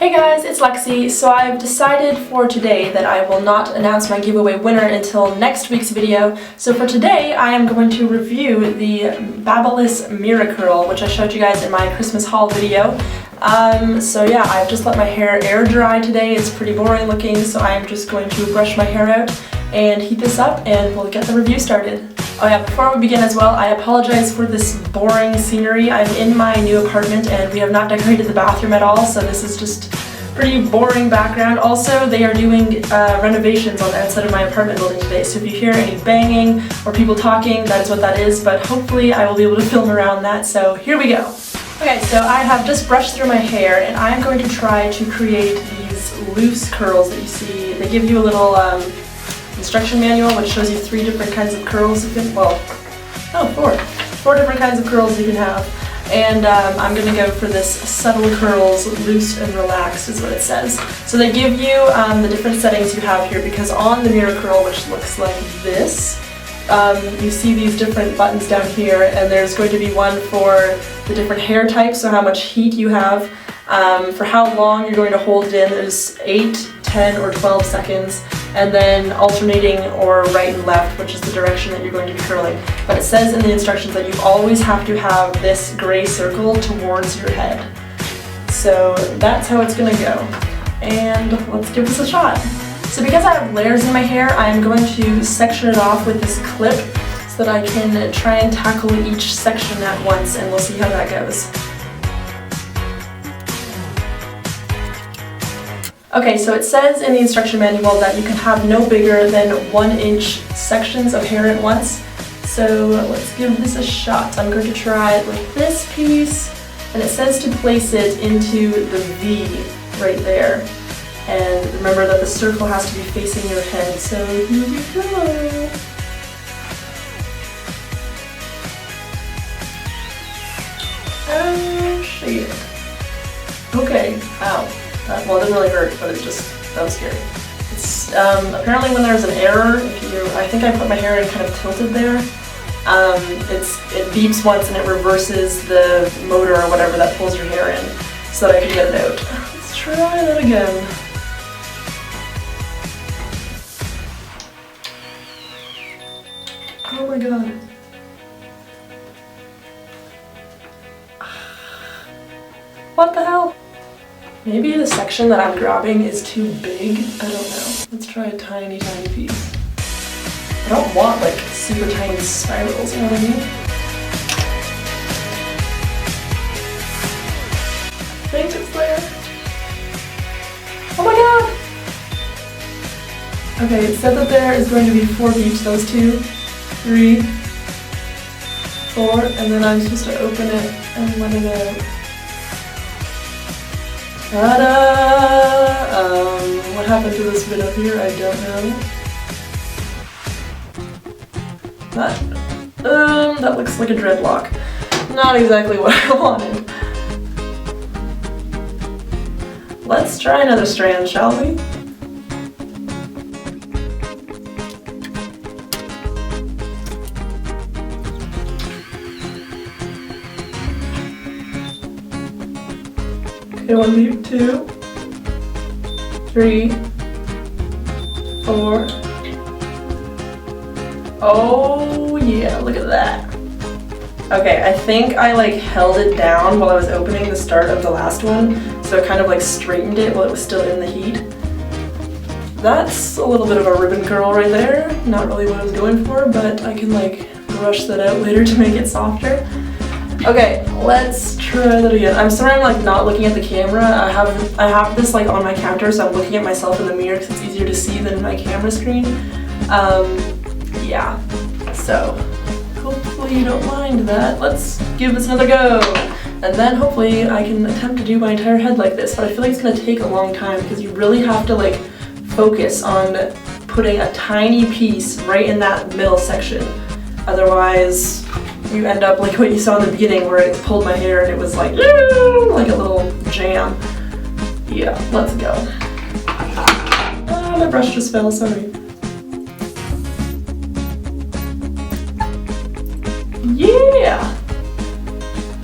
Hey guys, it's Lexi. So I've decided for today that I will not announce my giveaway winner until next week's video. So for today, I am going to review the Babyliss MIRACURL, which I showed you guys in my Christmas haul video. So yeah, I've just let my hair air dry today. It's pretty boring looking, so I am just going to brush my hair out and heat this up and we'll get the review started. Oh yeah, before we begin as well, I apologize for this boring scenery. I'm in my new apartment and we have not decorated the bathroom at all, so this is just pretty boring background. Also, they are doing renovations on the outside of my apartment building today, so if you hear any banging or people talking, that is what that is, but hopefully I will be able to film around that, so here we go. Okay, so I have just brushed through my hair and I'm going to try to create these loose curls that you see. They give you a little instruction manual which shows you 3 different kinds of curls you can, four different kinds of curls you can have. And I'm going to go for this subtle curls, loose and relaxed is what it says. So they give you the different settings you have here, because on the MIRACURL, which looks like this, you see these different buttons down here, and there's going to be one for the different hair types, so how much heat you have, for how long you're going to hold it in. There's 8, 10, or 12 seconds, and then alternating or right and left, which is the direction that you're going to be curling. But it says in the instructions that you always have to have this gray circle towards your head. So that's how it's going to go. And let's give this a shot. So because I have layers in my hair, I'm going to section it off with this clip so that I can try and tackle each section at once, and we'll see how that goes. Okay, so it says in the instruction manual that you can have no bigger than 1-inch sections of hair at once. So let's give this a shot. I'm going to try it with this piece, and it says to place it into the V right there. And remember that the circle has to be facing your head, so here we go. Oh shit. Okay, ow. Well, it didn't really hurt, but that was scary. It's, apparently when there's an error, I think I put my hair in kind of tilted there, it beeps once and it reverses the motor or whatever that pulls your hair in, so that I can get it out. Let's try that again. Oh my god. What the hell? Maybe the section that I'm grabbing is too big? I don't know. Let's try a tiny, tiny piece. I don't want like super tiny spirals, you know what I mean? I think it's there. Oh my god! Okay, it said that there is going to be 4 beeps. Those 2, 3, 4, and then I'm supposed to open it and let it out. What happened to this bit up here? I don't know. That looks like a dreadlock. Not exactly what I wanted. Let's try another strand, shall we? Okay, 1 beep, 2, 3, 4. Oh yeah, look at that. Okay, I think I like held it down while I was opening the start of the last one, so it kind of like straightened it while it was still in the heat. That's a little bit of a ribbon curl right there. Not really what I was going for, but I can like brush that out later to make it softer. Okay, let's try that again. I'm sorry I'm like not looking at the camera. I have this like on my counter, so I'm looking at myself in the mirror because it's easier to see than my camera screen. Yeah, so hopefully you don't mind that. Let's give this another go. And then hopefully I can attempt to do my entire head like this, but I feel like it's gonna take a long time because you really have to like focus on putting a tiny piece right in that middle section. Otherwise, you end up like what you saw in the beginning where it pulled my hair and it was like a little jam. Yeah, let's go. My brush just fell, sorry. Yeah!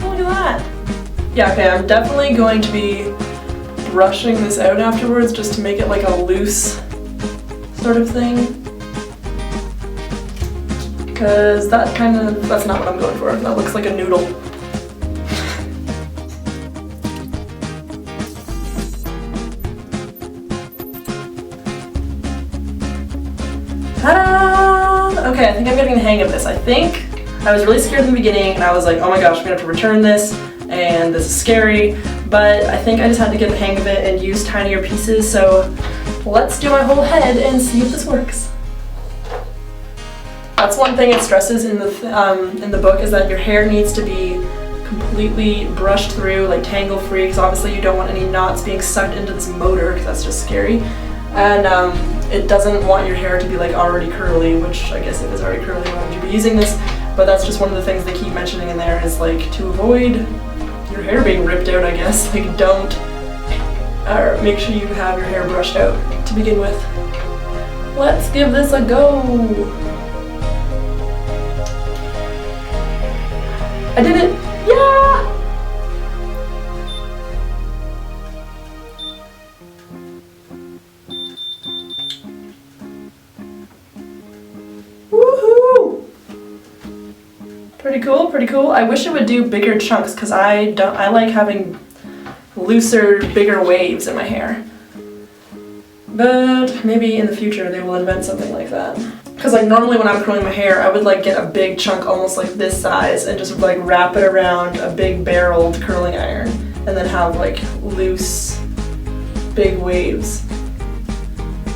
Oh, look at that. Yeah, okay, I'm definitely going to be brushing this out afterwards just to make it like a loose sort of thing. Because that's not what I'm going for. That looks like a noodle. Ta-da! Okay, I think I'm getting the hang of this. I think I was really scared in the beginning and I was like, oh my gosh, I'm gonna have to return this and this is scary, but I think I just had to get the hang of it and use tinier pieces, so let's do my whole head and see if this works. That's one thing it stresses in the book, is that your hair needs to be completely brushed through, like tangle free, because obviously you don't want any knots being sucked into this motor, because that's just scary. And it doesn't want your hair to be like already curly, which I guess if it's already curly, why would you be using this? But that's just one of the things they keep mentioning in there, is like to avoid your hair being ripped out, I guess. Like or make sure you have your hair brushed out to begin with. Let's give this a go. I did it! Yeah! Woohoo! Pretty cool, pretty cool. I wish it would do bigger chunks, because I like having looser, bigger waves in my hair. But maybe in the future they will invent something like that. Because like normally when I'm curling my hair, I would like get a big chunk almost like this size and just like wrap it around a big barreled curling iron and then have like loose, big waves.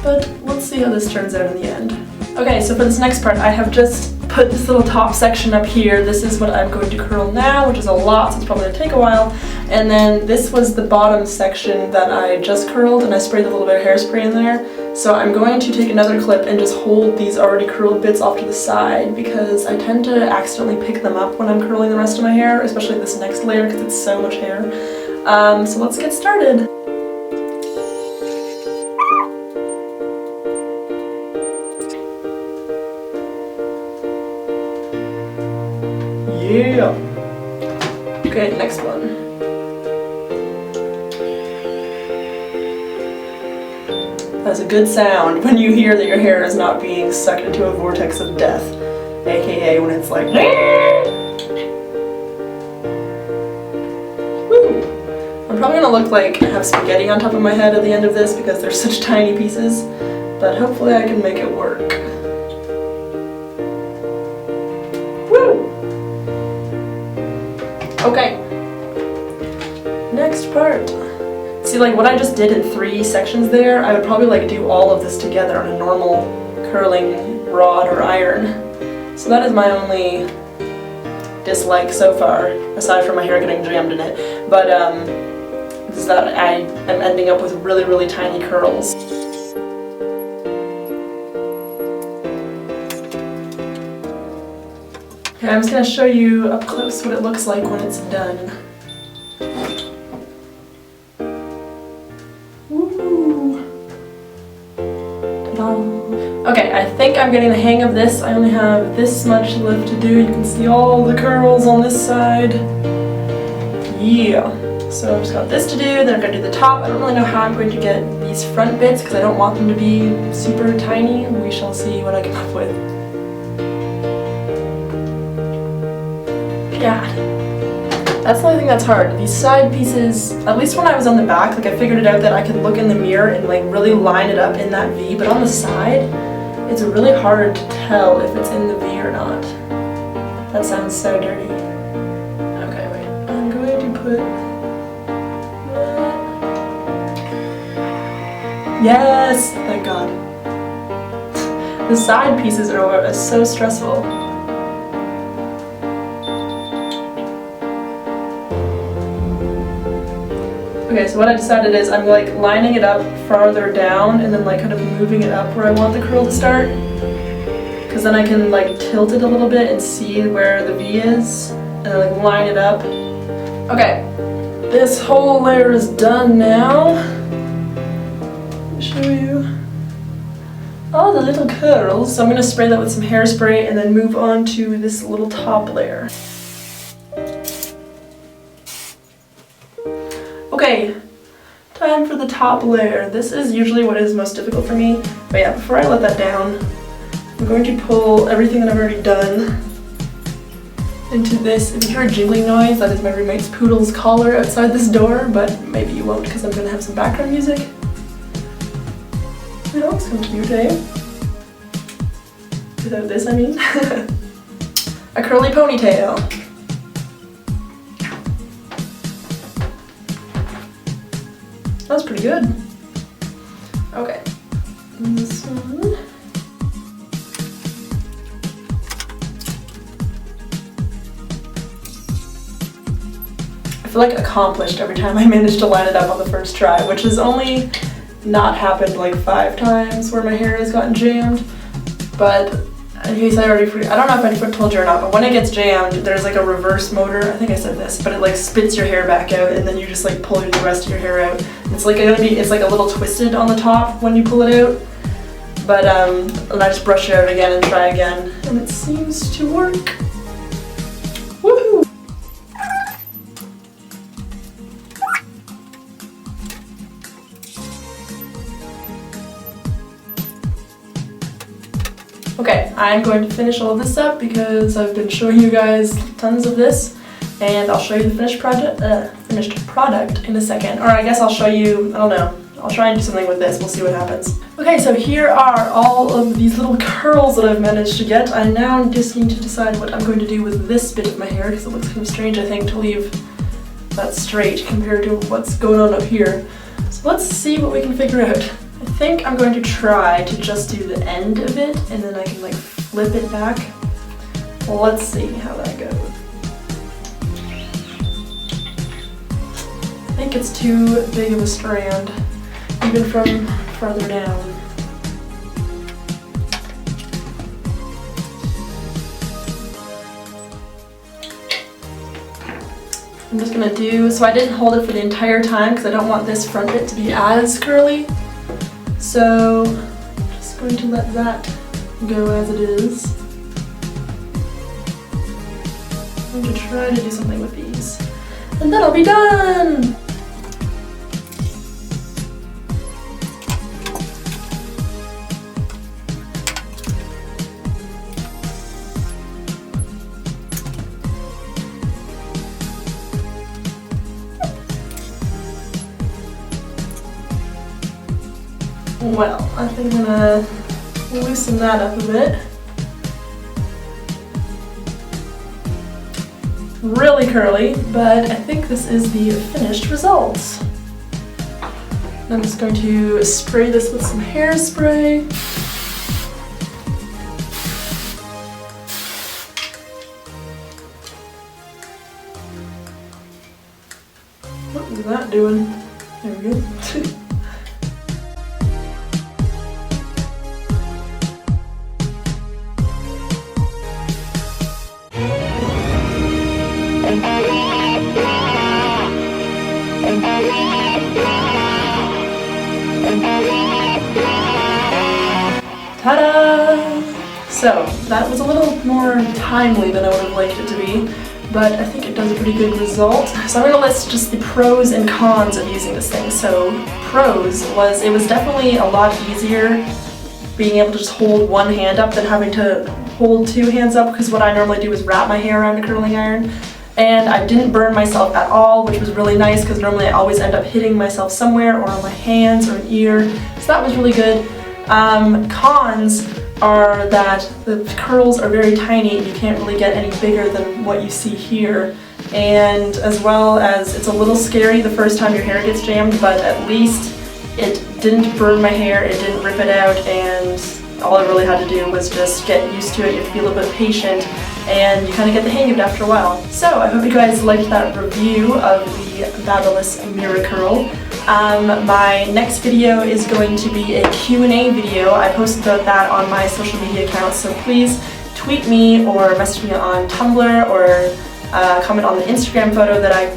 But let's see how this turns out in the end. Okay, so for this next part, I have just put this little top section up here. This is what I'm going to curl now, which is a lot, so it's probably going to take a while. And then this was the bottom section that I just curled, and I sprayed a little bit of hairspray in there. So I'm going to take another clip and just hold these already curled bits off to the side, because I tend to accidentally pick them up when I'm curling the rest of my hair, especially this next layer because it's so much hair. So let's get started. Yeah! Okay, next one. That's a good sound when you hear that your hair is not being sucked into a vortex of death, aka when it's like woo! I'm probably gonna look like I have spaghetti on top of my head at the end of this because they're such tiny pieces, but hopefully I can make it work. Okay, next part. See, like what I just did in 3 sections there, I would probably like do all of this together on a normal curling rod or iron. So that is my only dislike so far, aside from my hair getting jammed in it. But is that I am ending up with really, really tiny curls. Okay, I'm just going to show you up close what it looks like when it's done. Woo! Ta-da! Okay, I think I'm getting the hang of this. I only have this much left to do. You can see all the curls on this side. Yeah! So I've just got this to do, then I'm going to do the top. I don't really know how I'm going to get these front bits because I don't want them to be super tiny. We shall see what I come up with. Yeah, that's the only thing that's hard. These side pieces, at least when I was on the back, like I figured it out that I could look in the mirror and like really line it up in that V, but on the side, it's really hard to tell if it's in the V or not. That sounds so dirty. Okay, wait, I'm going to put yes, thank God. The side pieces are so stressful. Okay, so what I decided is I'm like lining it up farther down and then like kind of moving it up where I want the curl to start. Because then I can like tilt it a little bit and see where the V is and then like line it up. Okay, this whole layer is done now. Let me show you all the little curls. So I'm going to spray that with some hairspray and then move on to this little top layer. Okay, time for the top layer. This is usually what is most difficult for me. But yeah, before I let that down, I'm going to pull everything that I've already done into this. If you hear a jingling noise, that is my roommate's poodle's collar outside this door, but maybe you won't because I'm going to have some background music. It looks so cute, eh? Without this, I mean. A curly ponytail. That was pretty good. Okay. And this one. I feel like accomplished every time I manage to line it up on the first try, which has only not happened like 5 times where my hair has gotten jammed. But in case I don't know if I told you or not, but when it gets jammed, there's like a reverse motor. I think I said this, but it like spits your hair back out, and then you just like pull the rest of your hair out. It's like it's like a little twisted on the top when you pull it out. But and I just brush it out again and try again, and it seems to work. Woohoo! Okay, I'm going to finish all of this up because I've been showing you guys tons of this, and I'll show you the finished product in a second. Or I guess I'll show you, I don't know, I'll try and do something with this, we'll see what happens. Okay, so here are all of these little curls that I've managed to get. I now just need to decide what I'm going to do with this bit of my hair, because it looks kind of strange, I think, to leave that straight compared to what's going on up here. So let's see what we can figure out. I think I'm going to try to just do the end of it, and then I can like flip it back. Well, let's see how that goes. I think it's too big of a strand, even from farther down. I'm just gonna do, so I didn't hold it for the entire time because I don't want this front bit to be as curly. So, I'm just going to let that go as it is. I'm going to try to do something with these. And then I'll be done! Well, I think I'm gonna loosen that up a bit. Really curly, but I think this is the finished result. I'm just going to spray this with some hairspray. What is that doing? There we go. Ta-da! So, that was a little more timely than I would have liked it to be, but I think it does a pretty good result. So I'm going to list just the pros and cons of using this thing. So, pros was, it was definitely a lot easier being able to just hold one hand up than having to hold 2 hands up, because what I normally do is wrap my hair around a curling iron. And I didn't burn myself at all, which was really nice because normally I always end up hitting myself somewhere or on my hands or an ear. So that was really good. Cons are that the curls are very tiny and you can't really get any bigger than what you see here. And as well as it's a little scary the first time your hair gets jammed, but at least it didn't burn my hair, it didn't rip it out, and all I really had to do was just get used to it. You have to be a little bit patient, and you kind of get the hang of it after a while. So I hope you guys liked that review of the Babyliss MIRACURL. My next video is going to be a Q&A video. I posted about that on my social media accounts, so please tweet me or message me on Tumblr or comment on the Instagram photo that I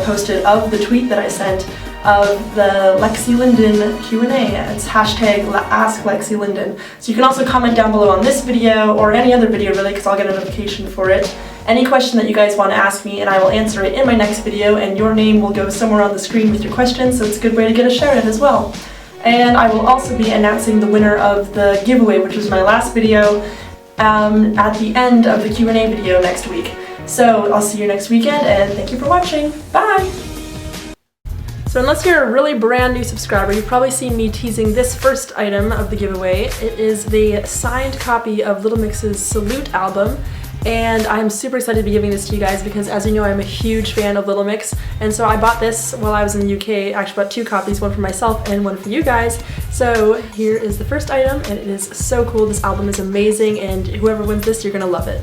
posted of the tweet that I sent of the LexiLindon Q&A. It's hashtag #AskLexiLindon. So you can also comment down below on this video or any other video really, because I'll get a notification for it. any question that you guys want to ask me, and I will answer it in my next video, and your name will go somewhere on the screen with your question, so it's a good way to get a shout out as well. And I will also be announcing the winner of the giveaway, which was my last video, at the end of the Q&A video next week. So I'll see you next weekend, and thank you for watching. Bye! So unless you're a really brand new subscriber, you've probably seen me teasing this first item of the giveaway. It is the signed copy of Little Mix's Salute album, and I'm super excited to be giving this to you guys because, as you know, I'm a huge fan of Little Mix, and so I bought this while I was in the UK. I actually bought 2 copies, one for myself and one for you guys. So here is the first item, and it is so cool. This album is amazing, and whoever wins this, you're gonna love it.